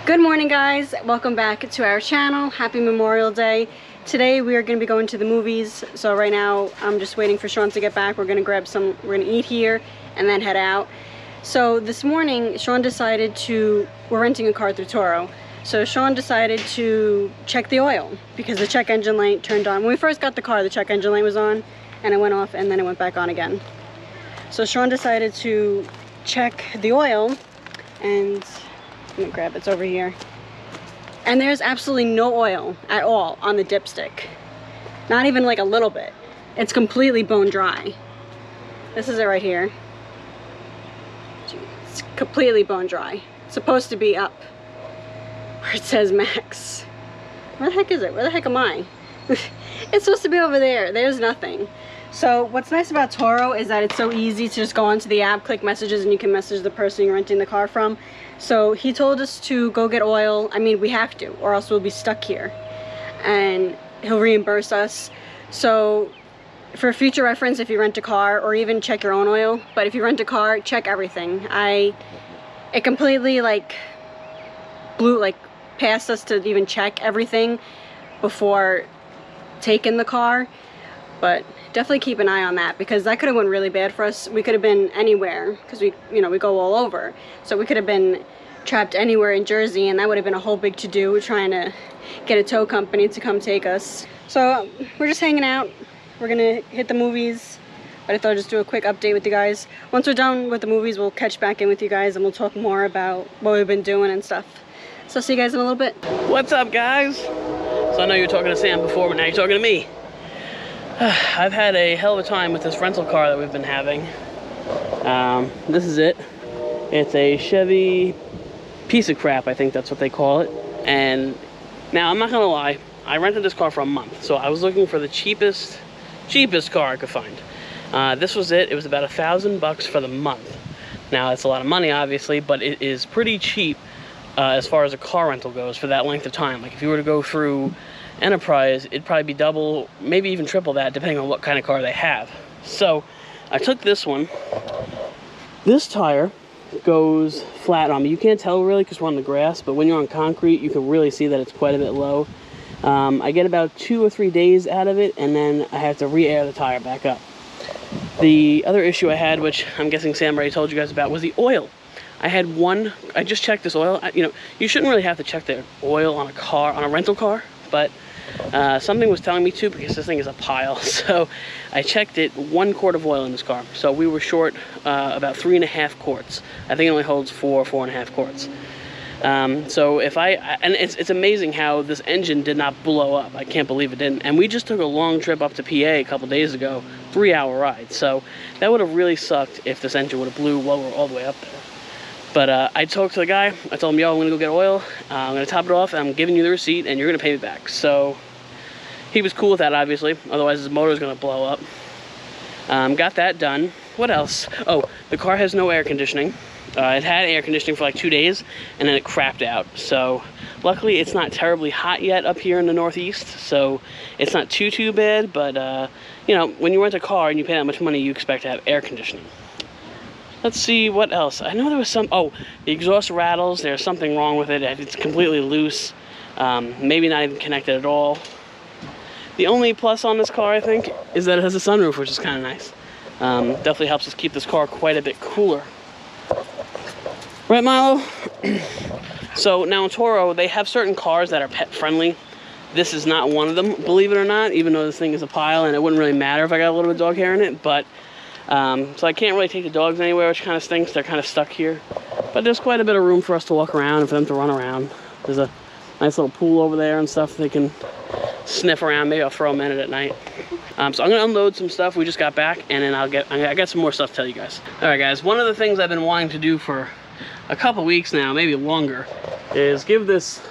Good morning, guys. Welcome back to our channel. Happy Memorial Day. Today we are going to be going to the movies. So right now I'm just waiting for Sean to get back. We're going to eat here and then head out. So this morning Sean decided we're renting a car through Toro. So Sean decided to check the oil because the check engine light turned on. When we first got the car, the check engine light was on and it went off and then it went back on again. So Sean decided to check the oil and let me grab it, it's over here. And there's absolutely no oil at all on the dipstick. Not even like a little bit. It's completely bone dry. This is it right here. It's completely bone dry. It's supposed to be up where it says max. Where the heck is it? Where the heck am I? It's supposed to be over there. There's nothing. So what's nice about Toro is that it's so easy to just go onto the app, click messages, and you can message the person you're renting the car from. So he told us to go get oil. I mean, we have to, or else we'll be stuck here. And he'll reimburse us. So for future reference, if you rent a car, or even check your own oil, but if you rent a car, check everything. It completely blew past us to even check everything before taking the car. But definitely keep an eye on that because that could have went really bad for us. We could have been anywhere because we go all over. So we could have been trapped anywhere in Jersey and that would have been a whole big to-do trying to get a tow company to come take us. So we're just hanging out. We're gonna hit the movies, but I thought I'd just do a quick update with you guys. Once we're done with the movies, we'll catch back in with you guys and we'll talk more about what we've been doing and stuff. So see you guys in a little bit. What's up, guys? So I know you were talking to Sam before, but now you're talking to me. I've had a hell of a time with this rental car that we've been having. This is it. It's a Chevy piece of crap, I think that's what they call it. And now I'm not gonna lie, I rented this car for a month, so I was looking for the cheapest car I could find. This was it. It was about $1,000 for the month. Now it's a lot of money, obviously, but it is pretty cheap as far as a car rental goes for that length of time. Like if you were to go through Enterprise, it'd probably be double, maybe even triple that, depending on what kind of car they have. So I took this one. This tire goes flat on me. You can't tell really because we're on the grass, but when you're on concrete, you can really see that it's quite a bit low. I get about 2 or 3 days out of it, and then I have to re-air the tire back up. The other issue I had, which I'm guessing Sam already told you guys about, was the oil. I just checked this oil. You shouldn't really have to check the oil on a rental car, but something was telling me to because this thing is a pile. So I checked it, 1 quart of oil in this car. So we were short about 3.5 quarts. I think it only holds 4.5 quarts. So and it's amazing how this engine did not blow up. I can't believe it didn't. And we just took a long trip up to PA a couple days ago, 3-hour ride. So that would have really sucked if this engine would have blew while we were all the way up there. But I talked to the guy. I told him, yo, I'm gonna go get oil. I'm gonna top it off. I'm giving you the receipt and you're gonna pay me back. So he was cool with that, obviously. Otherwise his motor's gonna blow up. Got that done. What else? Oh, the car has no air conditioning. It had air conditioning for like 2 days and then it crapped out. So luckily it's not terribly hot yet up here in the Northeast. So it's not too bad, but when you rent a car and you pay that much money, you expect to have air conditioning. Let's see what else. I know there was the exhaust rattles. There's something wrong with it. It's completely loose. Maybe not even connected at all. The only plus on this car, I think, is that it has a sunroof, which is kind of nice. Definitely helps us keep this car quite a bit cooler. Right, Milo? So now in Toro, they have certain cars that are pet friendly. This is not one of them, believe it or not, even though this thing is a pile and it wouldn't really matter if I got a little bit of dog hair in it, but so I can't really take the dogs anywhere, which kind of stinks. They're kind of stuck here. But there's quite a bit of room for us to walk around and for them to run around. There's a nice little pool over there and stuff they can sniff around. Maybe I'll throw them in it at night. So I'm going to unload some stuff. We just got back, and then I got some more stuff to tell you guys. All right, guys. One of the things I've been wanting to do for a couple weeks now, maybe longer, is give this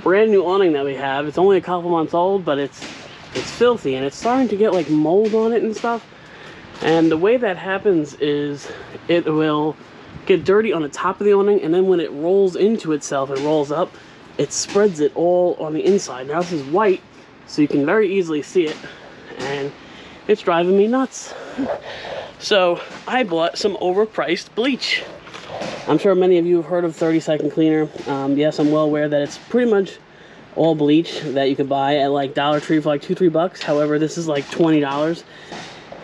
brand new awning that we have. It's only a couple months old, but it's filthy, and it's starting to get like mold on it and stuff. And the way that happens is it will get dirty on the top of the awning, and then when it rolls into itself and rolls up, it spreads it all on the inside. Now this is white, so you can very easily see it, and it's driving me nuts. So I bought some overpriced bleach. I'm sure many of you have heard of 30-second cleaner. Yes, I'm well aware that it's pretty much all bleach that you could buy at like Dollar Tree for like $2-3 bucks. However, this is like $20.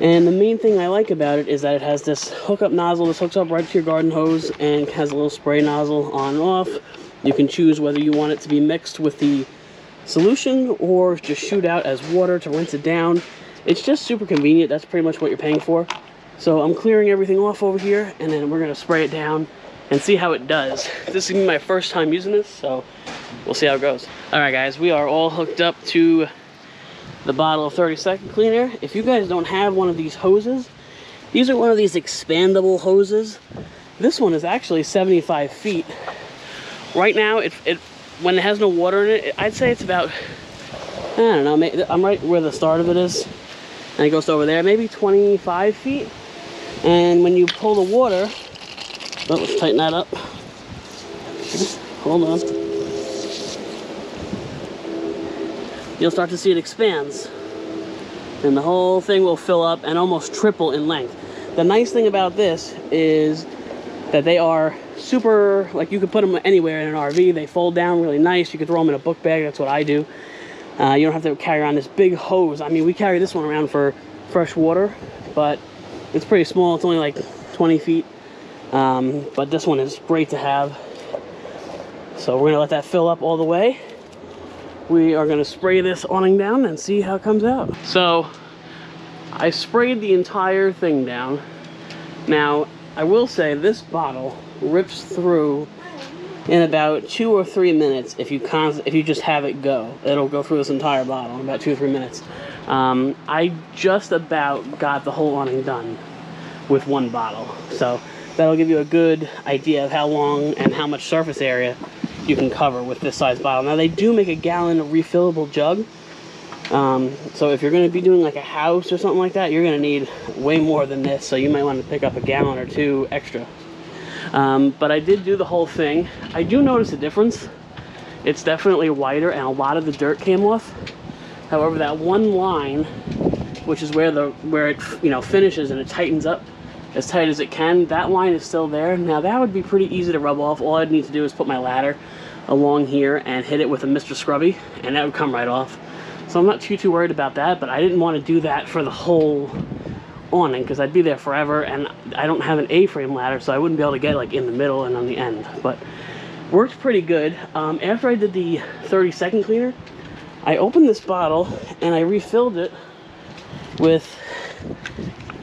And the main thing I like about it is that it has this hookup nozzle. This hooks up right to your garden hose and has a little spray nozzle on and off. You can choose whether you want it to be mixed with the solution or just shoot out as water to rinse it down. It's just super convenient. That's pretty much what you're paying for. So I'm clearing everything off over here, and then we're gonna spray it down and see how it does. This is gonna be my first time using this, so we'll see how it goes. All right, guys, we are all hooked up to the bottle of 30-second cleaner. If you guys don't have one of these hoses, these are one of these expandable hoses. This one is actually 75 feet. Right now, when it has no water in it, I'd say it's about, I don't know, maybe, I'm right where the start of it is, and it goes over there, maybe 25 feet. And when you pull the water, oh, let's tighten that up. Hold on. You'll start to see it expands. And the whole thing will fill up and almost triple in length. The nice thing about this is that they are super, like you could put them anywhere in an RV. They fold down really nice. You could throw them in a book bag. That's what I do. You don't have to carry around this big hose. I mean, we carry this one around for fresh water, but it's pretty small. It's only like 20 feet. But this one is great to have. So we're gonna let that fill up all the way. We are gonna spray this awning down and see how it comes out. So I sprayed the entire thing down. Now, I will say this bottle rips through in about 2 or 3 minutes if you just have it go. It'll go through this entire bottle in about 2 or 3 minutes. I just about got the whole awning done with one bottle. So that'll give you a good idea of how long and how much surface area you can cover with this size bottle. Now they do make a gallon refillable jug. So if you're going to be doing like a house or something like that, you're going to need way more than this. So you might want to pick up a gallon or 2 extra. But I did do the whole thing. I do notice a difference. It's definitely wider and a lot of the dirt came off. However, that one line, which is where it finishes and it tightens up as tight as it can, that line is still there. Now that would be pretty easy to rub off. All I'd need to do is put my ladder along here and hit it with a Mr. Scrubby, and that would come right off. So I'm not too worried about that, but I didn't want to do that for the whole awning because I'd be there forever, and I don't have an A-frame ladder, so I wouldn't be able to get like in the middle and on the end. But worked pretty good. After I did the 30-second cleaner, I opened this bottle and I refilled it with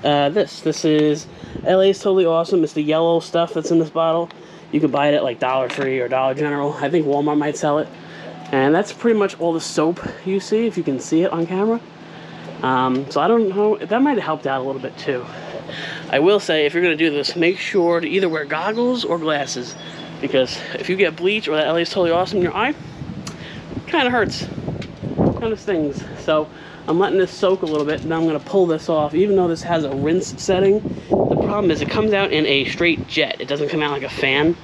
this is LA's Totally Awesome. It's the yellow stuff that's in this bottle. You can buy it at like Dollar Tree or Dollar General. I think Walmart might sell it. And that's pretty much all the soap you see, if you can see it on camera. So I don't know, that might have helped out a little bit too. I will say, if you're gonna do this, make sure to either wear goggles or glasses, because if you get bleach or that LA's Totally Awesome in your eye, it kind of hurts, kind of stings. So I'm letting this soak a little bit, and then I'm gonna pull this off. Even though this has a rinse setting, the problem is it comes out in a straight jet. It doesn't come out like a fan.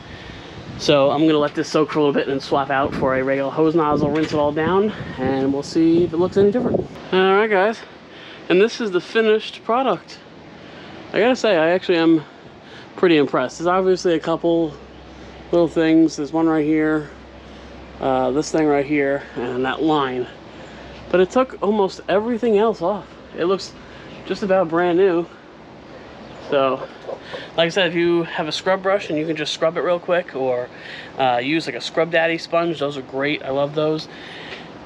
So I'm gonna let this soak for a little bit and then swap out for a regular hose nozzle, rinse it all down, and we'll see if it looks any different. All right, guys, and this is the finished product. I gotta say, I actually am pretty impressed. There's obviously a couple little things. There's one right here, this thing right here, and that line. But it took almost everything else off. It looks just about brand new. So, like I said, if you have a scrub brush and you can just scrub it real quick, or use like a Scrub Daddy sponge, those are great. I love those.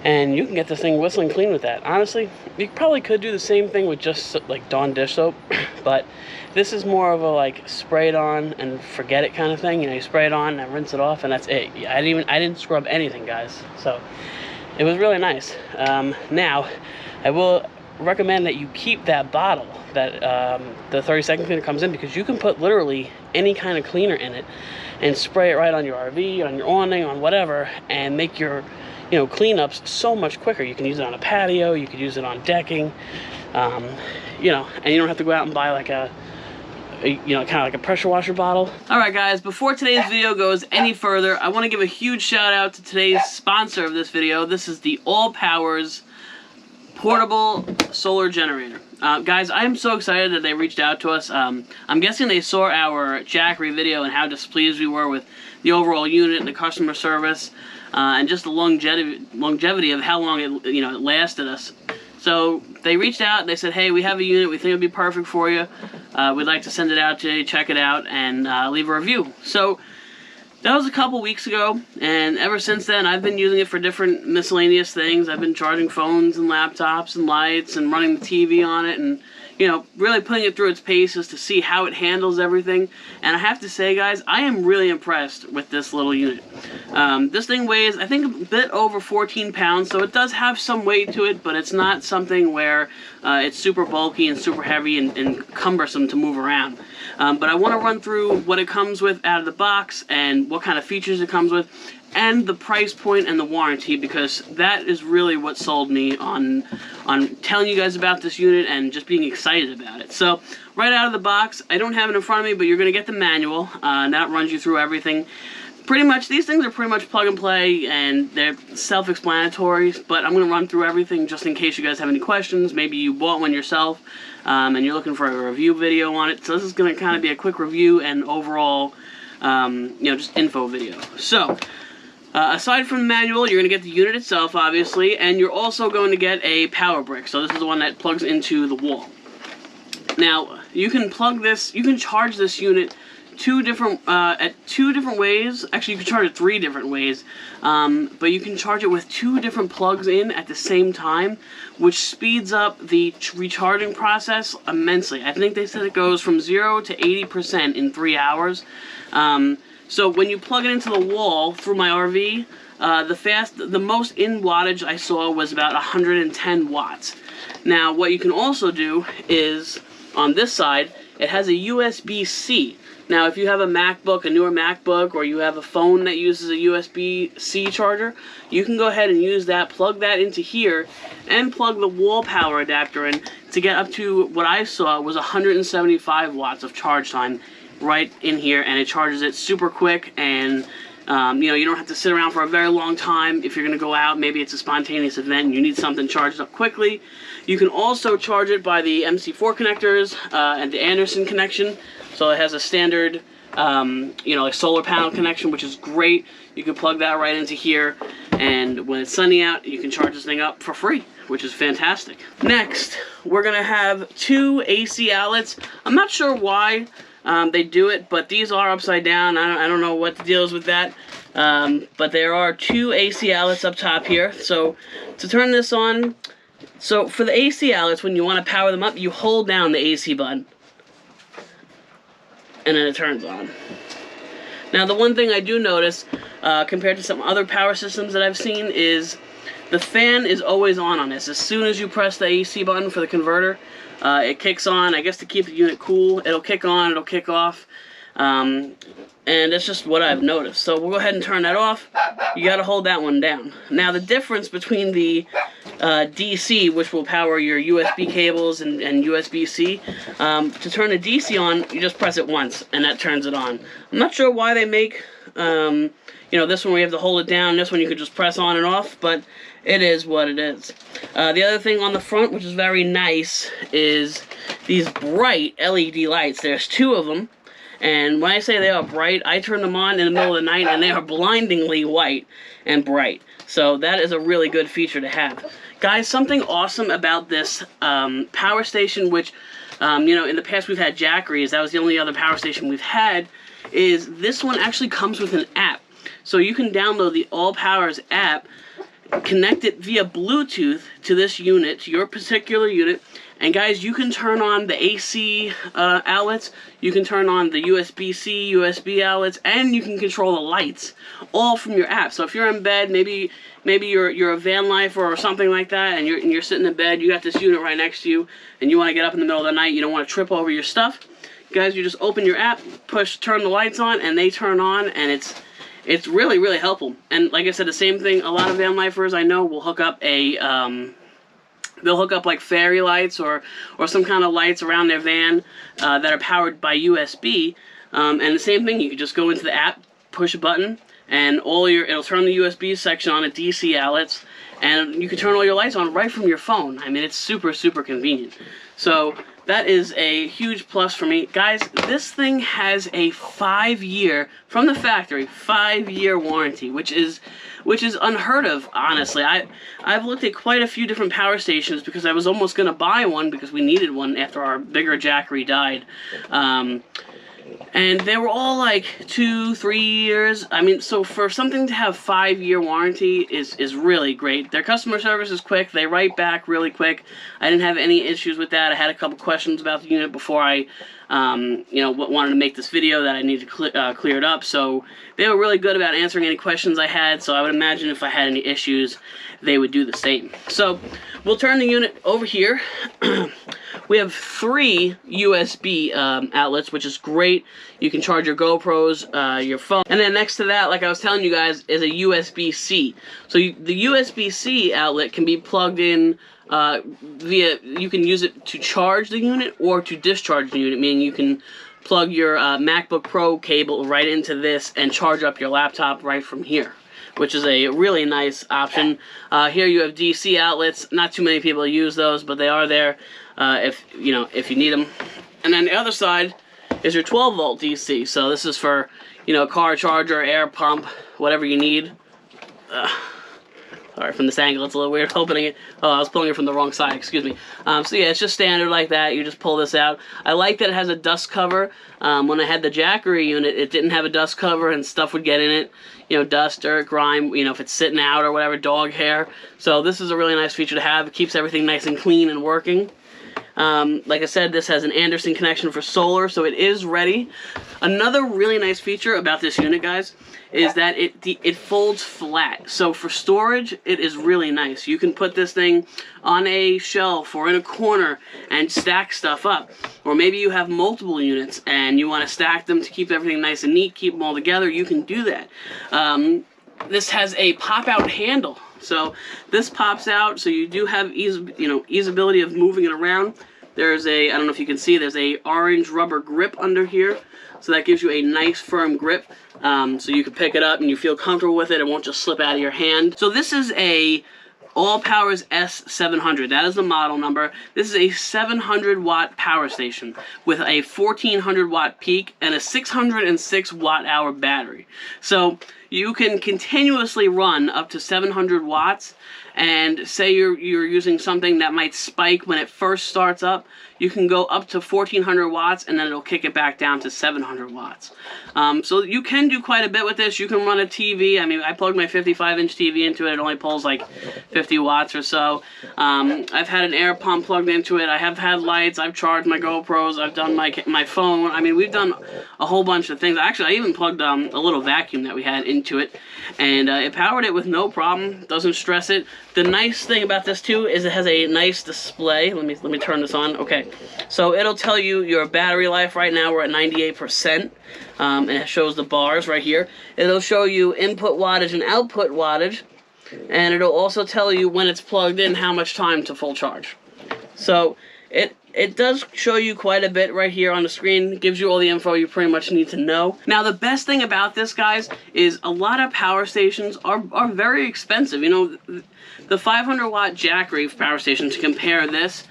And you can get this thing whistling clean with that. Honestly, you probably could do the same thing with just like Dawn dish soap, but this is more of a like spray it on and forget it kind of thing. You know, you spray it on and rinse it off, and that's it. I didn't scrub anything, guys. So it was really nice. Now, I will recommend that you keep that bottle that the 30-second cleaner comes in, because you can put literally any kind of cleaner in it and spray it right on your RV, on your awning, on whatever, and make your cleanups so much quicker. You can use it on a patio, you could use it on decking, and you don't have to go out and buy like a kind of like a pressure washer bottle. All right, guys, before today's video goes any further, I want to give a huge shout out to today's sponsor of this video. This is the All Powers portable solar generator. Guys, I am so excited that they reached out to us. I'm guessing they saw our Jackery video and how displeased we were with the overall unit and the customer service, and just the longevity of how long it lasted us. So they reached out and they said, hey, we have a unit, we think it would be perfect for you. We'd like to send it out to you, check it out, and leave a review. So that was a couple weeks ago, and ever since then I've been using it for different miscellaneous things. I've been charging phones and laptops and lights and running the TV on it, and really putting it through its paces to see how it handles everything. And I have to say, guys, I am really impressed with this little unit. This thing weighs, I think, a bit over 14 pounds, so it does have some weight to it, but it's not something where it's super bulky and super heavy and cumbersome to move around. But I want to run through what it comes with out of the box and what kind of features it comes with, and the price point and the warranty, because that is really what sold me on telling you guys about this unit and just being excited about it. So right out of the box, I don't have it in front of me, but you're going to get the manual, and that runs you through everything. Pretty much, these things are pretty much plug and play, and they're self-explanatory, but I'm going to run through everything just in case you guys have any questions. Maybe you bought one yourself, and you're looking for a review video on it. So this is going to kind of be a quick review and overall, just info video. So, aside from the manual, you're going to get the unit itself, obviously, and you're also going to get a power brick. So this is the one that plugs into the wall. Now, you can charge this unit at two different ways. Actually, you can charge it 3 different ways, but you can charge it with 2 different plugs in at the same time, which speeds up the recharging process immensely. I think they said it goes from 0 to 80% in 3 hours. So when you plug it into the wall through my RV, the most in wattage I saw was about 110 watts. Now, what you can also do is, on this side, it has a USB-C. Now, if you have a MacBook, a newer MacBook, or you have a phone that uses a USB-C charger, you can go ahead and use that, plug that into here, and plug the wall power adapter in to get up to what I saw was 175 watts of charge time right in here, and it charges it super quick, and you don't have to sit around for a very long time if you're going to go out. Maybe it's a spontaneous event and you need something charged up quickly. You can also charge it by the MC4 connectors and the Anderson connection. So it has a standard like solar panel connection, which is great. You can plug that right into here, and when it's sunny out, you can charge this thing up for free, which is fantastic. Next, we're going to have 2 AC outlets. I'm not sure why they do it, but these are upside down. I don't know what the deal is with that, but there are 2 AC outlets up top here. So to turn this on, so for the AC outlets, when you want to power them up, you hold down the AC button, and then it turns on. Now, the one thing I do notice, compared to some other power systems that I've seen, is the fan is always on this. As soon as you press the AC button for the converter, it kicks on. I guess to keep the unit cool, it'll kick on, it'll kick off, and that's just what I've noticed. So we'll go ahead and turn that off. You gotta hold that one down. Now, the difference between the DC, which will power your USB cables and USB-C, to turn the DC on, you just press it once, and that turns it on. I'm not sure why they make, this one we have to hold it down, this one you could just press on and off, but it is what it is. The other thing on the front, which is very nice, is these bright LED lights. There's 2 of them, and when I say they are bright, I turn them on in the middle of the night, and they are blindingly white and bright. So that is a really good feature to have. Guys, something awesome about this power station, which, in the past we've had Jackery's, that was the only other power station we've had, is this one actually comes with an app. So you can download the All Powers app, connect it via Bluetooth to this unit, to your particular unit, and guys, you can turn on the AC outlets, you can turn on the USB-C, USB outlets, and you can control the lights, all from your app. So if you're in bed, maybe you're a van lifer or something like that, and you're sitting in bed, you got this unit right next to you, and you want to get up in the middle of the night, you don't want to trip over your stuff, guys, you just open your app, turn the lights on, and they turn on, and it's really, really helpful. And like I said, the same thing, a lot of van lifers I know will hook up they'll hook up like fairy lights or some kind of lights around their van that are powered by USB. And the same thing, you can just go into the app, push a button, and it'll turn the USB section on at DC outlets, and you can turn all your lights on right from your phone. I mean, it's super, super convenient. So that is a huge plus for me. Guys, this thing has a 5-year, from the factory, 5-year warranty, which is unheard of, honestly. I've looked at quite a few different power stations because I was almost going to buy one because we needed one after our bigger Jackery died. And they were all like 2-3 years. I mean, so for something to have 5-year warranty is really great. Their customer service is quick. They write back really quick. I didn't have any issues with that. I had a couple questions about the unit before I, you know, wanted to make this video that I needed to clear it up. So they were really good about answering any questions I had. So I would imagine if I had any issues, they would do the same. So we'll turn the unit over here. We have 3 USB outlets, which is great. You can charge your GoPros, your phone. And then next to that, like I was telling you guys, is a USB-C. So the USB-C outlet can be plugged in via, you can use it to charge the unit or to discharge the unit, meaning you can plug your MacBook Pro cable right into this and charge up your laptop right from here, which is a really nice option. Here you have DC outlets. Not too many people use those, but they are there if you need them. And then the other side is your 12-volt DC. So this is for, you know, car charger, air pump, whatever you need. Sorry, from this angle it's a little weird opening it. Oh, I was pulling it from the wrong side, excuse me. So yeah, it's just standard like that. You just pull this out. I like that it has a dust cover. When I had the Jackery unit, it didn't have a dust cover and stuff would get in it. You know, dust, dirt, grime, you know, if it's sitting out or whatever, dog hair. So this is a really nice feature to have. It keeps everything nice and clean and working. Like I said, this has an Anderson connection for solar, so it is ready. Another really nice feature about this unit, guys, is that it folds flat. So for storage, it is really nice. You can put this thing on a shelf or in a corner and stack stuff up. Or maybe you have multiple units and you want to stack them to keep everything nice and neat, keep them all together. You can do that. This has a pop-out handle. So this pops out, so you do have easeability of moving it around. There's a, I don't know if you can see, there's a orange rubber grip under here. So that gives you a nice firm grip. So you can pick it up and you feel comfortable with it. It won't just slip out of your hand. So this is a All Powers S700. That is the model number. This is a 700 watt power station with a 1400 watt peak and a 606 watt hour battery. So you can continuously run up to 700 watts, and say you're using something that might spike when it first starts up, you can go up to 1400 watts and then it'll kick it back down to 700 watts. So you can do quite a bit with this. You can run a TV. I mean, I plugged my 55-inch TV into it. It only pulls like 50 watts or so. I've had an air pump plugged into it. I have had lights. I've charged my GoPros. I've done my phone. I mean, we've done a whole bunch of things. Actually, I even plugged a little vacuum that we had into it, and it powered it with no problem. Doesn't stress it. The nice thing about this too is it has a nice display. Let me turn this on. Okay, so it'll tell you your battery life. Right now we're at 98%, and it shows the bars right here. It'll show you input wattage and output wattage, and it'll also tell you when it's plugged in how much time to full charge. So it does show you quite a bit right here on the screen. It gives you all the info you pretty much need to know. Now, the best thing about this, guys, is a lot of power stations are very expensive. You know, the 500 watt Jackery power station, to compare this,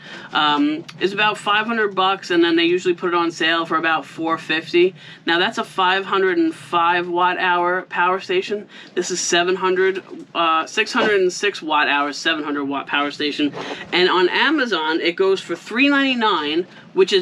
is about 500 bucks, and then they usually put it on sale for about $450. Now, that's a 505 watt hour power station. This is 606 watt hours, 700 watt power station. And on Amazon, it goes for $399, which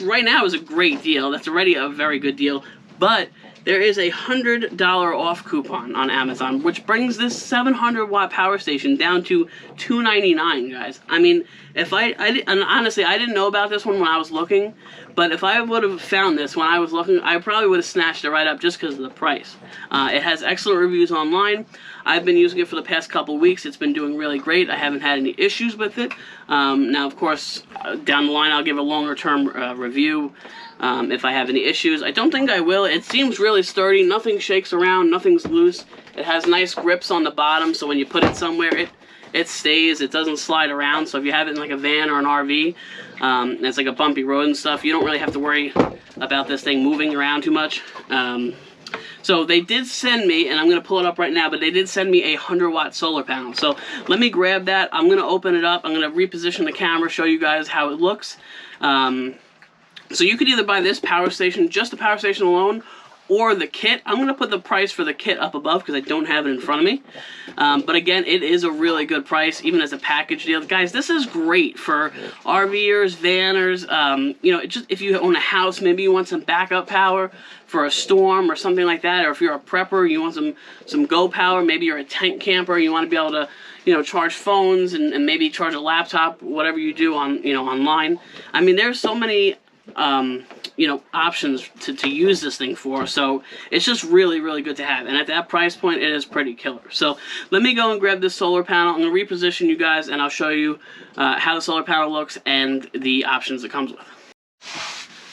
right now is a great deal. That's already a very good deal. But there is a $100 off coupon on Amazon, which brings this 700 watt power station down to $299, guys. I mean, and honestly, I didn't know about this one when I was looking, but if I would have found this when I was looking, I probably would have snatched it right up just because of the price. It has excellent reviews online. I've been using it for the past couple weeks. It's been doing really great. I haven't had any issues with it. Now, of course, down the line, I'll give a longer term review if I have any issues. I don't think I will. It seems really sturdy. Nothing shakes around. Nothing's loose. It has nice grips on the bottom, so when you put it somewhere, it stays. It doesn't slide around. So if you have it in like a van or an RV, and it's like a bumpy road and stuff, you don't really have to worry about this thing moving around too much. So they did send me, and I'm going to pull it up right now, but they did send me a 100-watt solar panel. So let me grab that. I'm going to open it up. I'm going to reposition the camera, show you guys how it looks. So you could either buy this power station, just the power station alone, or the kit. I'm going to put the price for the kit up above because I don't have it in front of me. But again, it is a really good price, even as a package deal. Guys, this is great for RVers, vanners, you know, just if you own a house, maybe you want some backup power for a storm or something like that, or if you're a prepper, you want some go power, maybe you're a tent camper, you want to be able to, you know, charge phones and maybe charge a laptop, whatever you do on, you know, online. I mean, there's so many you know, options to use this thing for, so it's just really, really good to have. And at that price point, it is pretty killer. So let me go and grab this solar panel. I'm going to reposition you guys, and I'll show you how the solar panel looks and the options it comes with.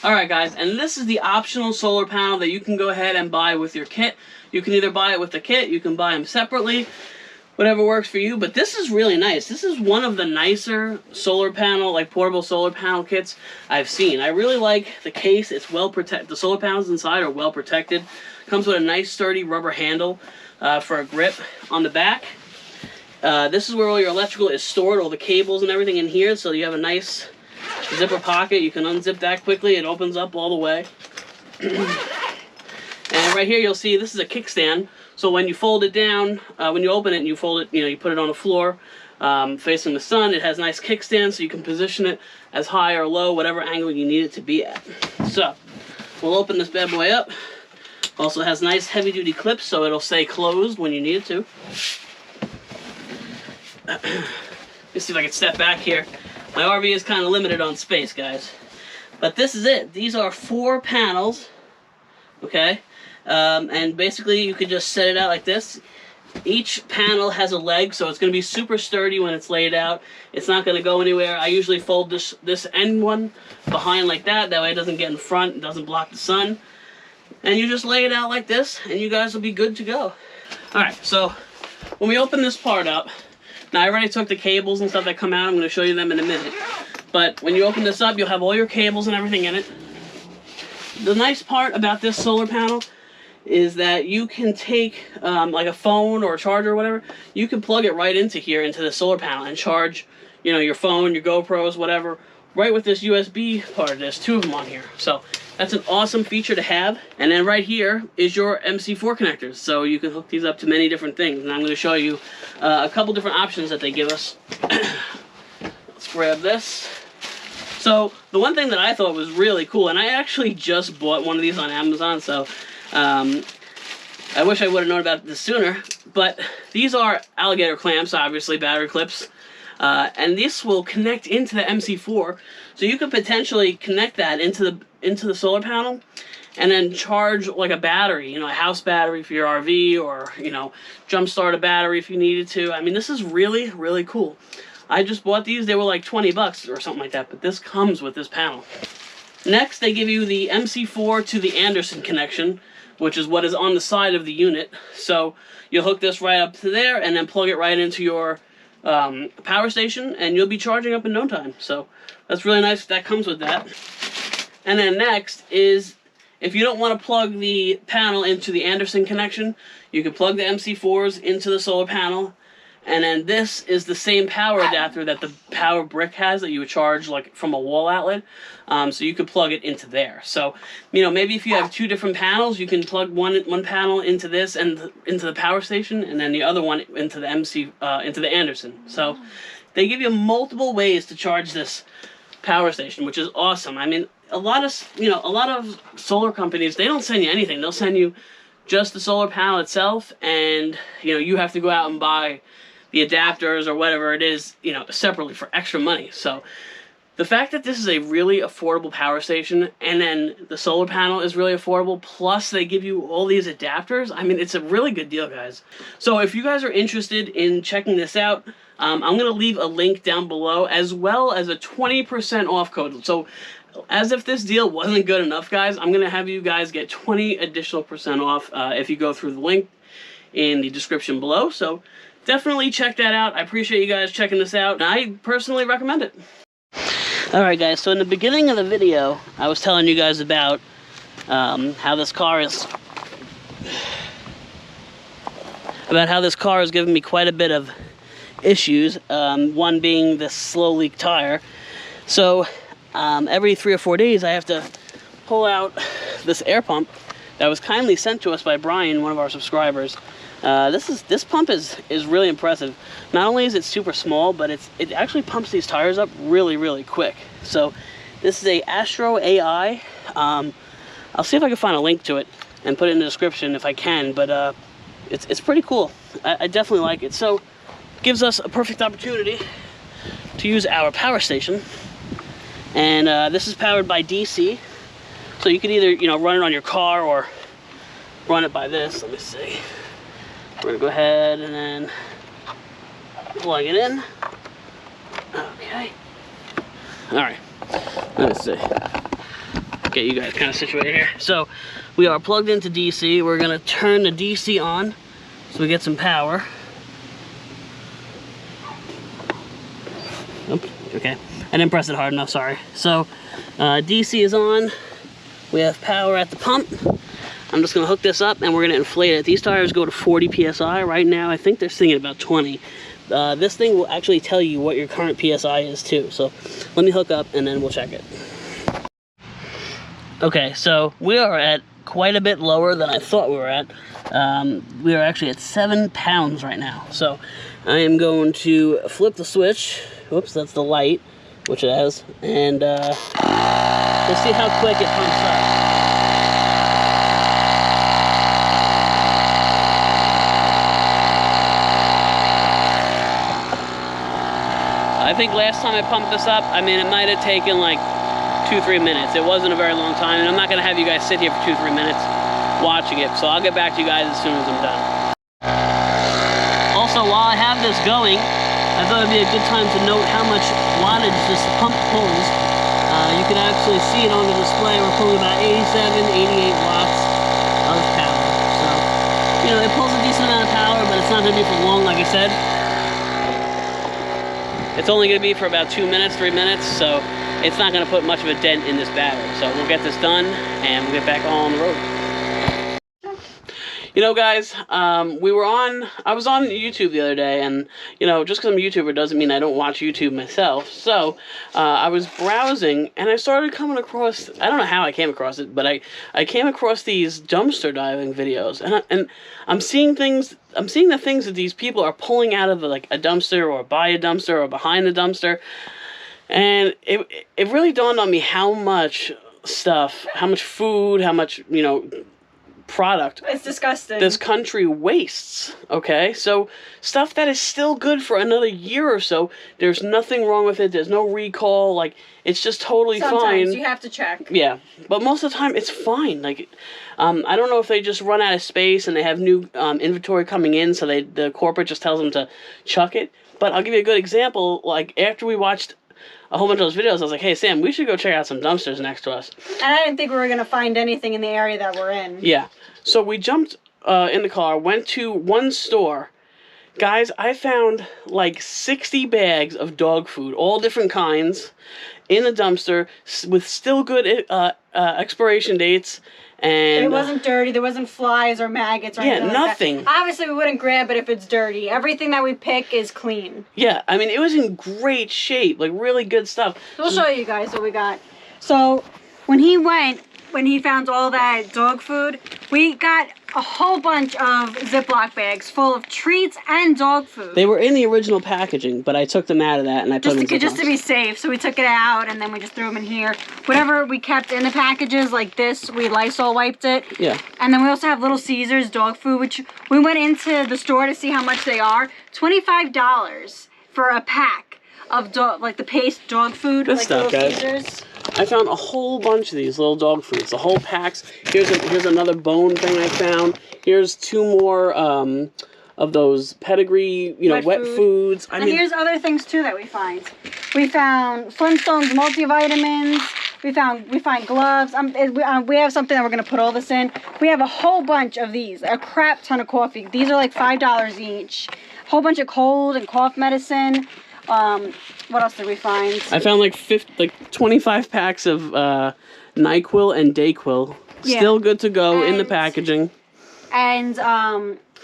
Alright guys, and this is the optional solar panel that you can go ahead and buy with your kit. You can either buy it with the kit, you can buy them separately, whatever works for you. But this is really nice. This is one of the nicer solar panel, like portable solar panel kits I've seen. I really like the case. It's well protected. The solar panels inside are well protected. Comes with a nice sturdy rubber handle for a grip on the back. This is where all your electrical is stored, all the cables and everything in here. So you have a nice zipper pocket. You can unzip that quickly. It opens up all the way. And right here you'll see this is a kickstand. So when you fold it down, when you open it and you fold it, you know, you put it on the floor facing the sun. It has a nice kickstand, so you can position it as high or low, whatever angle you need it to be at. So we'll open this bad boy up. Also has nice heavy-duty clips, so it'll stay closed when you need it to. Let's see if I can step back here. My RV is kind of limited on space, guys. But this is it. These are 4 panels, okay? And basically you could just set it out like this. Each panel has a leg, so it's going to be super sturdy when it's laid out. It's not going to go anywhere. I usually fold this end one behind like that. That way it doesn't get in front, it doesn't block the sun. And you just lay it out like this, and you guys will be good to go. Alright, so when we open this part up, now I already took the cables and stuff that come out. I'm going to show you them in a minute. But when you open this up, you'll have all your cables and everything in it. The nice part about this solar panel is that you can take like a phone or a charger or whatever, you can plug it right into here, into the solar panel, and charge, you know, your phone, your GoPros, whatever, right with this USB part. There's 2 of them on here. So that's an awesome feature to have. And then right here is your MC4 connectors. So you can hook these up to many different things. And I'm going to show you a couple different options that they give us. Let's grab this. So the one thing that I thought was really cool, and I actually just bought one of these on Amazon, so I wish I would have known about this sooner, but these are alligator clamps, obviously, battery clips, and this will connect into the MC4, so you could potentially connect that into the solar panel, and then charge like a battery, you know, a house battery for your RV, or, you know, jump start a battery if you needed to. I mean, this is really, really cool. I just bought these. They were like 20 bucks or something like that, but this comes with this panel. Next, they give you the MC4 to the Anderson connection, which is what is on the side of the unit. So you'll hook this right up to there and then plug it right into your power station, and you'll be charging up in no time. So that's really nice. That comes with that. And then next is, if you don't want to plug the panel into the Anderson connection, you can plug the MC4s into the solar panel. And then this is the same power adapter that the power brick has that you would charge like from a wall outlet. So you could plug it into there. So, you know, maybe if you have 2 different panels, you can plug one panel into this and into the power station, and then the other one into the into the Anderson. So they give you multiple ways to charge this power station, which is awesome. I mean, a lot of solar companies, they don't send you anything. They'll send you just the solar panel itself, and you know, you have to go out and buy the adapters or whatever it is, you know, separately for extra money. So the fact that this is a really affordable power station, and then the solar panel is really affordable, plus they give you all these adapters, I mean, it's a really good deal, guys. So if you guys are interested in checking this out, I'm going to leave a link down below, as well as a 20% off code. So as if this deal wasn't good enough, guys, I'm going to have you guys get 20 additional % off if you go through the link in the description below. So definitely check that out. I appreciate you guys checking this out, and I personally recommend it. Alright guys, so in the beginning of the video, I was telling you guys about how this car is about how this car has given me quite a bit of issues. One being this slow leak tire. So every 3 or 4 days I have to pull out this air pump that was kindly sent to us by Brian, one of our subscribers. This pump is really impressive. Not only is it super small, but it actually pumps these tires up really quick. So this is a Astro AI. I'll see if I can find a link to it and put it in the description if I can, but it's pretty cool. I definitely like it. So it gives us a perfect opportunity to use our power station. And this is powered by DC. So you can either, you know, run it on your car or run it by this. Let me see. We're gonna go ahead and then plug it in. Okay. All right. Let me see. Get you guys kind of situated here. So we are plugged into DC. We're gonna turn the DC on so we get some power. Oops, okay. I didn't press it hard enough, sorry. So DC is on. We have power at the pump. I'm just gonna hook this up and we're gonna inflate it. These tires go to 40 PSI. Right now, I think they're sitting at about 20. This thing will actually tell you what your current PSI is too. So let me hook up and then we'll check it. Okay, so we are at quite a bit lower than I thought we were at. We are actually at 7 pounds right now. So I am going to flip the switch. Whoops, that's the light, which it has. And we'll see how quick it pumps up. I think last time I pumped this up, I mean, it might have taken like 2-3 minutes. It wasn't a very long time, and I'm not gonna have you guys sit here for 2-3 minutes watching it, so I'll get back to you guys as soon as I'm done. Also, while I have this going, I thought it'd be a good time to note how much wattage this pump pulls. You can actually see it on the display. We're pulling about 87, 88 watts of power. So, you know, it pulls a decent amount of power, but it's not gonna be for long, like I said. It's only going to be for about 2 minutes, 3 minutes, so it's not going to put much of a dent in this battery. So we'll get this done, and we'll get back on the road. You know, guys, I was on YouTube the other day, and, you know, just because I'm a YouTuber doesn't mean I don't watch YouTube myself. So I was browsing, and I started coming across, I don't know how I came across it, but I came across these dumpster diving videos, and I'm seeing the things that these people are pulling out of like a dumpster or by a dumpster or behind the dumpster. And it really dawned on me how much stuff, how much food, how much, you know, product it's disgusting this country wastes. Okay, so stuff that is still good for another year or so, there's nothing wrong with it, there's no recall, like it's just totally Sometimes fine. You have to check. Yeah, but most of the time it's fine. Like I don't know if they just run out of space and they have new inventory coming in, so the corporate just tells them to chuck it. But I'll give you a good example. Like after we watched a whole bunch of those videos, I was like, hey Sam, we should go check out some dumpsters next to us. And I didn't think we were going to find anything in the area that we're in. Yeah. So we jumped in the car, went to one store. Guys, I found like 60 bags of dog food, all different kinds, in the dumpster with still good expiration dates. And it wasn't dirty. There wasn't flies or maggots or anything nothing. Like that. Obviously, we wouldn't grab it if it's dirty. Everything that we pick is clean. Yeah, I mean, it was in great shape, like really good stuff. We'll show you guys what we got. So when he found all that dog food, we got a whole bunch of Ziploc bags full of treats and dog food. They were in the original packaging, but I took them out of that and I put them in just to be safe. So we took it out and then we just threw them in here. Whatever we kept in the packages, like this, we Lysol wiped it. Yeah. And then we also have Little Caesars dog food, which we went into the store to see how much they are. $25 for a pack of like the paste dog food. Good like stuff, Little guys. Caesars. I found a whole bunch of these little dog foods, the whole packs. Here's another bone thing I found. Here's 2 more of those pedigree, you know, wet foods. And here's other things too that we find. We found Flintstones multivitamins. We find gloves. We have something that we're gonna put all this in. We have a whole bunch of these. A crap ton of coffee. These are like $5 each. A whole bunch of cold and cough medicine. What else did we find? I found like 25 packs of NyQuil and DayQuil. Yeah. Still good to go in the packaging. And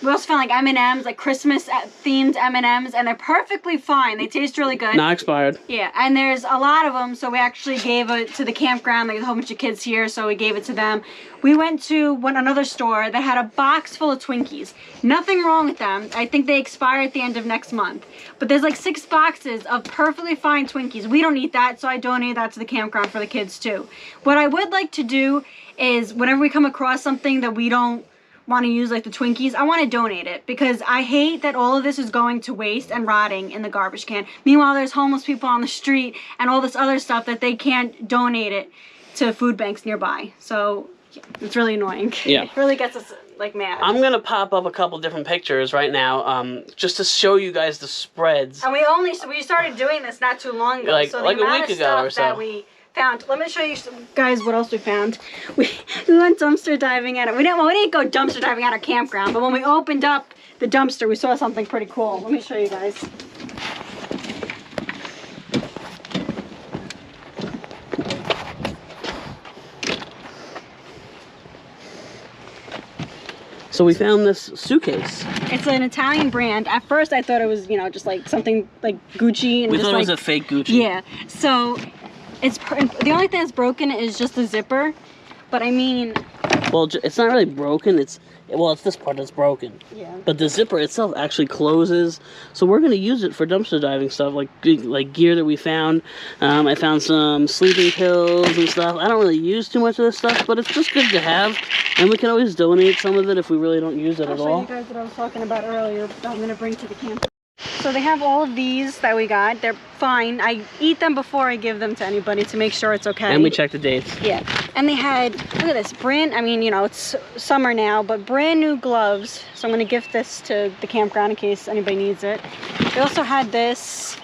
we also found like M&Ms, like Christmas themed M&Ms, and they're perfectly fine. They taste really good. Not expired. Yeah, and there's a lot of them, so we actually gave it to the campground. There's a whole bunch of kids here, so we gave it to them. We went to another store that had a box full of Twinkies. Nothing wrong with them. I think they expire at the end of next month. But there's like 6 boxes of perfectly fine Twinkies. We don't eat that, so I donated that to the campground for the kids too. What I would like to do is whenever we come across something that we don't want to use, like the Twinkies, I want to donate it, because I hate that all of this is going to waste and rotting in the garbage can. Meanwhile, there's homeless people on the street and all this other stuff that they can't donate it to food banks nearby. So yeah, it's really annoying. Yeah. It really gets us like mad. I'm gonna pop up a couple different pictures right now, just to show you guys the spreads. And we started doing this not too long ago. Like, so the like a amount week of ago stuff or so. that we found. Let me show you guys what else we found. We went dumpster diving at it. We didn't go dumpster diving at our campground, but when we opened up the dumpster, we saw something pretty cool. Let me show you guys. So we found this suitcase. It's an Italian brand. At first I thought it was, you know, just like something like Gucci. And We just thought it was like, a fake Gucci. Yeah. So it's the only thing that's broken is just the zipper. But I mean, Well, it's not really broken. It's this part that's broken. yeah. But the zipper itself actually closes. So we're gonna use it for dumpster diving stuff, like gear that we found. I found some sleeping pills and stuff. I don't really use too much of this stuff, but it's just good to have. And we can always donate some of it if we really don't use it I'll at show all. you guys what I was talking about earlier that I'm gonna bring to the camp. So they have all of these that we got. They're fine. I eat them before I give them to anybody to make sure it's okay. And we check the dates. Yeah. And they had, look at this, I mean, you know, it's summer now, but brand new gloves. So I'm gonna gift this to the campground in case anybody needs it. They also had this.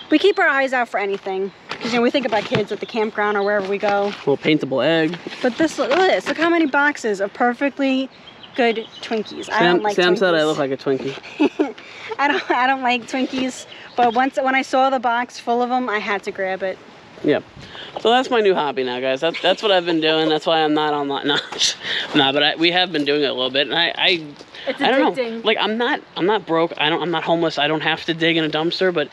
We keep our eyes out for anything, because, you know, we think about kids at the campground or wherever we go. Little paintable egg. But this, look at this. Look how many boxes of perfectly good Twinkies. I don't like Sam Twinkies. said I look like a Twinkie. I don't like Twinkies, but when I saw the box full of them, I had to grab it. Yep. So that's my new hobby now, guys. That's what I've been doing. That's why I'm not online. No, but we have been doing it a little bit, and It's I don't addicting. know. Like I'm not broke. I'm not homeless. I don't have to dig in a dumpster, but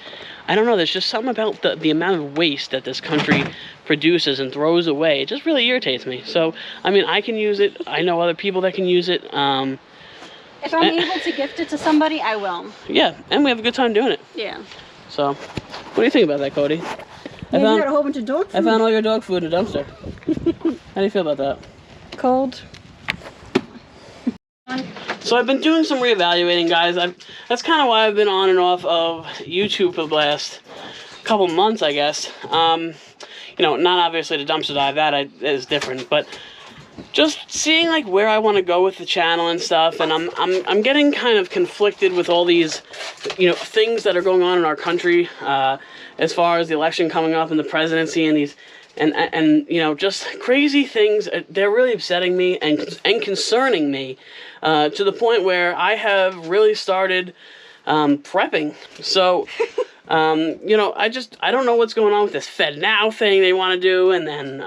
I don't know. There's just something about the amount of waste that this country produces and throws away. It just really irritates me. So I mean, I can use it. I know other people that can use it. If I'm able to gift it to somebody, I will. Yeah, and we have a good time doing it. Yeah. So, what do you think about that, Cody? You got a whole bunch of dog food. I found all your dog food in a dumpster. How do you feel about that? Cold. So I've been doing some reevaluating, guys. That's kind of why I've been on and off of YouTube for the last couple months, I guess. You know, not obviously the dumpster dive, that is different, but just seeing like where I want to go with the channel and stuff. And I'm getting kind of conflicted with all these, you know, things that are going on in our country, as far as the election coming up and the presidency and these. And you know, just crazy things. They're really upsetting me and concerning me, to the point where I have really started prepping. So, you know, I don't know what's going on with this Fed Now thing they want to do, and then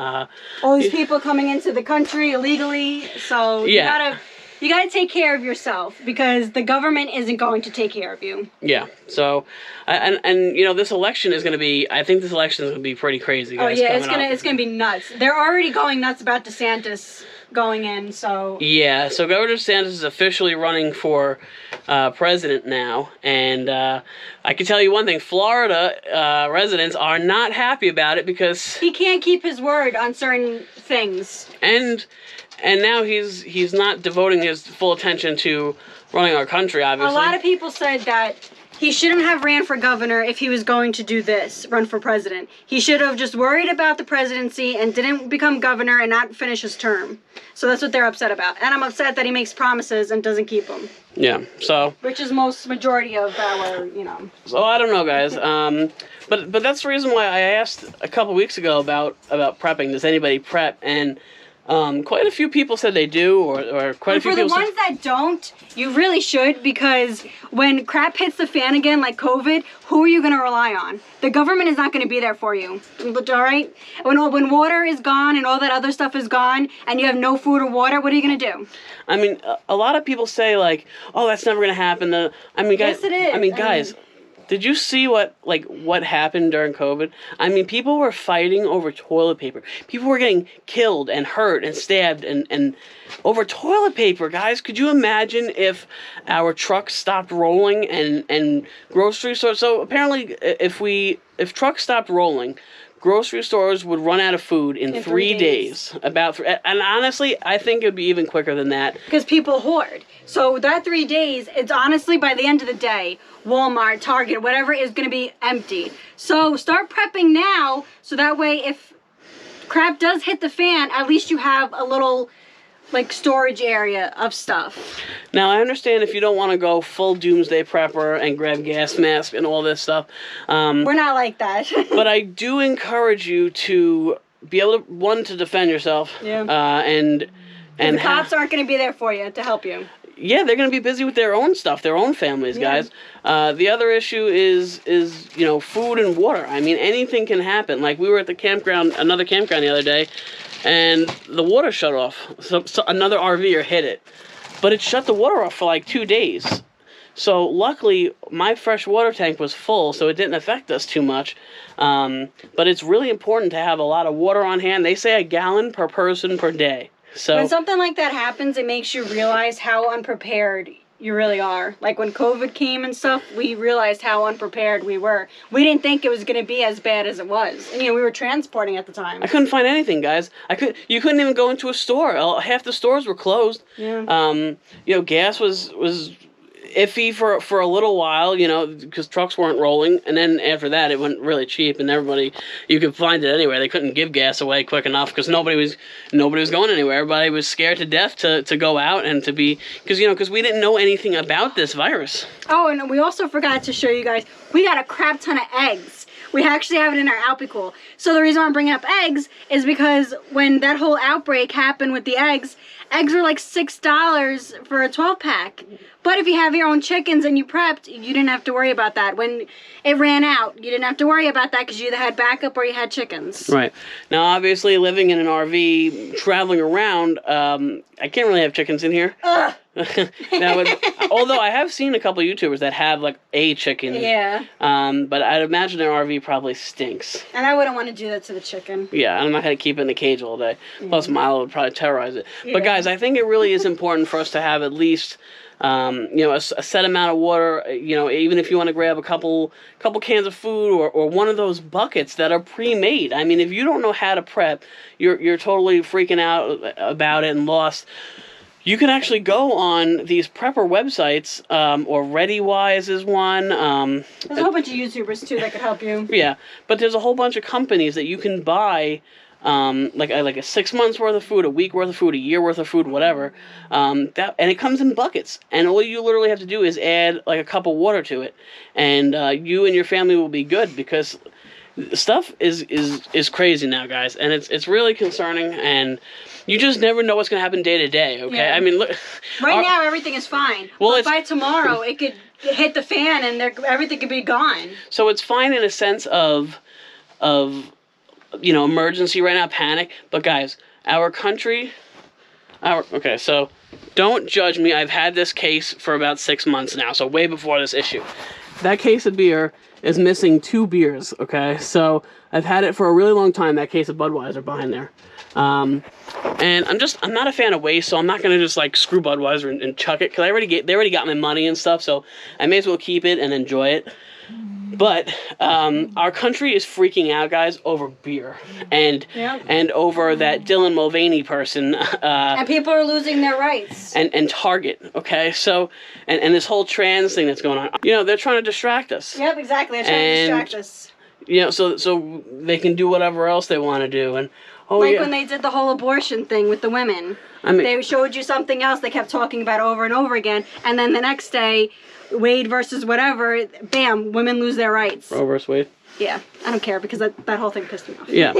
all these people coming into the country illegally. So yeah. You gotta take care of yourself, because the government isn't going to take care of you. Yeah. So, and you know, this election is going to be. I think this election is going to be pretty crazy, guys. Oh yeah, it's gonna be nuts. They're already going nuts about DeSantis going in. So yeah. So Governor DeSantis is officially running for president now, and I can tell you one thing: Florida residents are not happy about it, because he can't keep his word on certain things. And now he's not devoting his full attention to running our country, obviously. A lot of people said that he shouldn't have ran for governor if he was going to do this, run for president. He should have just worried about the presidency and didn't become governor and not finish his term. So that's what they're upset about. And I'm upset that he makes promises and doesn't keep them. Yeah, so... Which is majority of our, you know... So I don't know, guys. But that's the reason why I asked a couple weeks ago about prepping. Does anybody prep? And Quite a few people said they do, or quite a few people. For the ones that don't, you really should, because when crap hits the fan again, like COVID, who are you going to rely on? The government is not going to be there for you. All right? When water is gone and all that other stuff is gone, and you have no food or water, what are you going to do? I mean, a lot of people say like, "Oh, that's never going to happen." I mean, guys. Yes, it is. I mean, guys. Did you see what happened during COVID? I mean, people were fighting over toilet paper. People were getting killed and hurt and stabbed and over toilet paper, guys. Could you imagine if our trucks stopped rolling and grocery stores? So apparently, if trucks stopped rolling, grocery stores would run out of food in 3 days. And honestly, I think it would be even quicker than that. Because people hoard. So that 3 days, it's honestly by the end of the day, Walmart, Target, whatever is going to be empty. So start prepping now, so that way if crap does hit the fan, at least you have a little like storage area of stuff. Now I understand if you don't want to go full doomsday prepper and grab gas mask and all this stuff. We're not like that. But I do encourage you to be able to defend yourself. Yeah. And the cops aren't going to be there for you to help you. Yeah, they're going to be busy with their own stuff, their own families, guys. The other issue is food and water. I mean, anything can happen. Like, we were at the campground, another campground the other day, and the water shut off. So another RVer hit it. But it shut the water off for like 2 days. So luckily, my fresh water tank was full, so it didn't affect us too much. But it's really important to have a lot of water on hand. They say a gallon per person per day. So when something like that happens, it makes you realize how unprepared you really are. Like when COVID came and stuff, we realized how unprepared we were. We didn't think it was going to be as bad as it was. And, we were transporting at the time. I couldn't find anything, guys. You couldn't even go into a store. Half the stores were closed. Yeah. Gas was iffy for a little while, because trucks weren't rolling, and then after that it went really cheap, and you could find it anywhere. They couldn't give gas away quick enough because nobody was going anywhere. Everybody was scared to death to go out and to be, because we didn't know anything about this virus. Oh, and we also forgot to show you guys, we got a crap ton of eggs. We actually have it in our Alpi Cool. So the reason I'm bringing up eggs is because when that whole outbreak happened with the eggs were like $6 for a 12-pack. But if you have your own chickens and you prepped, you didn't have to worry about that. When it ran out, you didn't have to worry about that because you either had backup or you had chickens. Right. Now, obviously, living in an RV, traveling around, I can't really have chickens in here. Ugh. Although I have seen a couple YouTubers that have like a chicken. Yeah. But I'd imagine an RV probably stinks. And I wouldn't want to do that to the chicken. Yeah, I'm not going to keep it in the cage all day. Plus, Milo would probably terrorize it. Yeah. But guys, I think it really is important for us to have at least, a set amount of water. Even if you want to grab a couple cans of food or one of those buckets that are pre-made. I mean, if you don't know how to prep, you're totally freaking out about it and lost. You can actually go on these prepper websites, or ReadyWise is one. There's a whole bunch of YouTubers, too, that could help you. Yeah, but there's a whole bunch of companies that you can buy, like a 6 months worth of food, a week worth of food, a year worth of food, whatever. And it comes in buckets. And all you literally have to do is add like a cup of water to it. And you and your family will be good, because stuff is crazy now, guys. And it's really concerning, and you just never know what's going to happen day to day, okay? Yeah. I mean, look. Right now, everything is fine. Well, but by tomorrow, it could hit the fan and everything could be gone. So it's fine in a sense of emergency right now, panic. But guys, our country, okay, so don't judge me. I've had this case for about 6 months now, so way before this issue. That case of beer is missing 2 beers, okay? So I've had it for a really long time, that case of Budweiser behind there. And I'm not a fan of waste, so I'm not gonna just like screw Budweiser and chuck it, because they already got my money and stuff, so I may as well keep it and enjoy it. But our country is freaking out, guys, over beer and over that Dylan Mulvaney person. And people are losing their rights. And Target, okay? So and this whole trans thing that's going on. They're trying to distract us. Yep, exactly. They're trying to distract us. So they can do whatever else they want to do. And when they did the whole abortion thing with the women. I mean, they showed you something else they kept talking about over and over again, and then the next day, Wade versus whatever, bam, women lose their rights. Roe versus Wade? Yeah, I don't care, because that whole thing pissed me off. Yeah.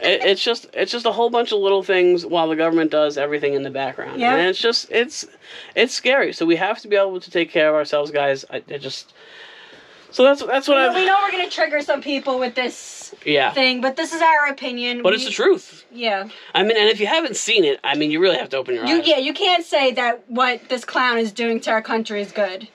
it's just a whole bunch of little things while the government does everything in the background. Yeah. And it's scary. So we have to be able to take care of ourselves, guys. So that's what we know we're gonna trigger some people with this thing, but this is our opinion. But it's the truth. Yeah. I mean, and if you haven't seen it, I mean, you really have to open your eyes. Yeah, you can't say that what this clown is doing to our country is good.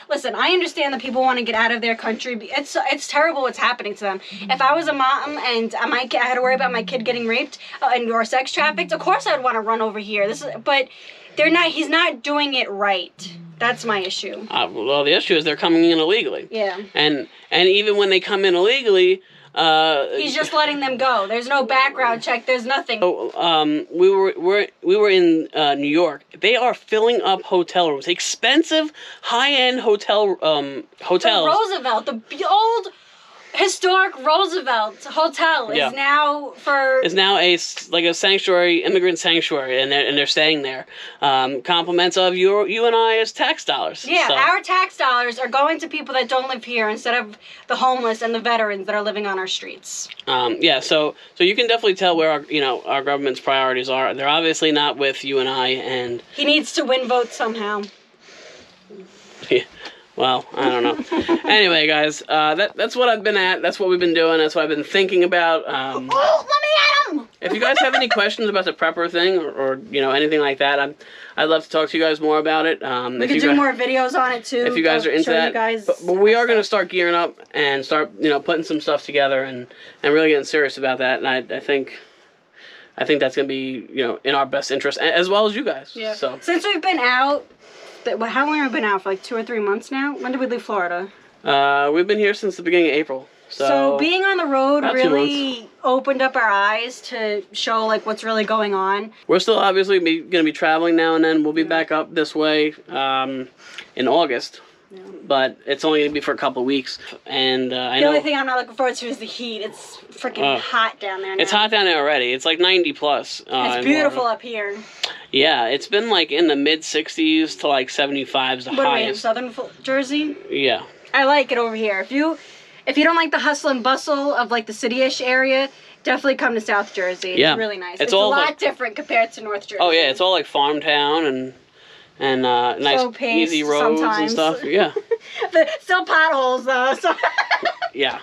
Listen, I understand that people want to get out of their country. It's terrible what's happening to them. If I was a mom and I had to worry about my kid getting raped or sex trafficked, of course I'd want to run over here. But he's not doing it right. That's my issue. Well, the issue is they're coming in illegally. Yeah. And even when they come in illegally, he's just letting them go. There's no background check. There's nothing. So, we were in New York. They are filling up hotel rooms, expensive, high-end hotels. The Roosevelt, the old historic Roosevelt Hotel is now a sanctuary, immigrant sanctuary, and they're staying there. Compliments of you and I as tax dollars. Yeah, so. Our tax dollars are going to people that don't live here instead of the homeless and the veterans that are living on our streets. Yeah, so you can definitely tell where our government's priorities are. They're obviously not with you and I, and he needs to win votes somehow. Yeah. Well, I don't know. Anyway, guys, that's what I've been at. That's what we've been doing. That's what I've been thinking about. Oh, let me at him! If you guys have any questions about the prepper thing or anything like that, I'd love to talk to you guys more about it. We could do more videos on it too. If you guys are into that, but we are going to start gearing up and start putting some stuff together and really getting serious about that. And I think that's going to be in our best interest as well as you guys. Yeah. So since we've been out. How long have we been out? For like 2 or 3 months now? When did we leave Florida? We've been here since the beginning of April. So being on the road really opened up our eyes to show what's really going on. We're still obviously going to be traveling now and then. We'll be back up this way in August. Yeah. But it's only going to be for a couple of weeks. And the only thing I'm not looking forward to is the heat. It's freaking hot down there now. It's hot down there already. It's like 90 plus. It's beautiful up here. Yeah, it's been in the mid 60s to 75s the highest. What are we in, Southern Jersey? Yeah. I like it over here. If you don't like the hustle and bustle of the city-ish area, definitely come to South Jersey. It's really nice. It's a lot different compared to North Jersey. Oh yeah, it's all farm town and nice easy roads and stuff. Yeah. Still potholes though. So. Yeah.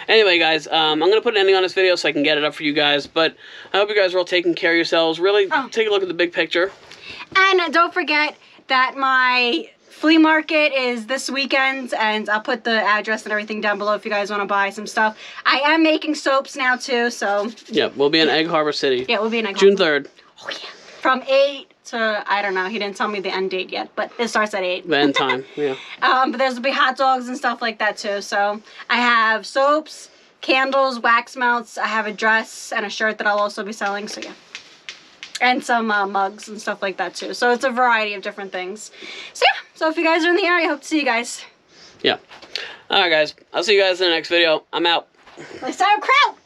Anyway, guys, I'm going to put an ending on this video so I can get it up for you guys. But I hope you guys are all taking care of yourselves. Really take a look at the big picture. And don't forget that my flea market is this weekend. And I'll put the address and everything down below if you guys want to buy some stuff. I am making soaps now, too. So yeah, we'll be in Egg Harbor City. Yeah, we'll be in Egg June Harbor. 3rd. Oh, yeah. From 8 to, I don't know. He didn't tell me the end date yet, but it starts at 8. The end time, yeah. But there's be hot dogs and stuff like that too. So I have soaps, candles, wax melts. I have a dress and a shirt that I'll also be selling. So yeah, and some mugs and stuff like that too. So it's a variety of different things. So yeah. So if you guys are in the area, I hope to see you guys. Yeah. All right, guys. I'll see you guys in the next video. I'm out. Like sauerkraut.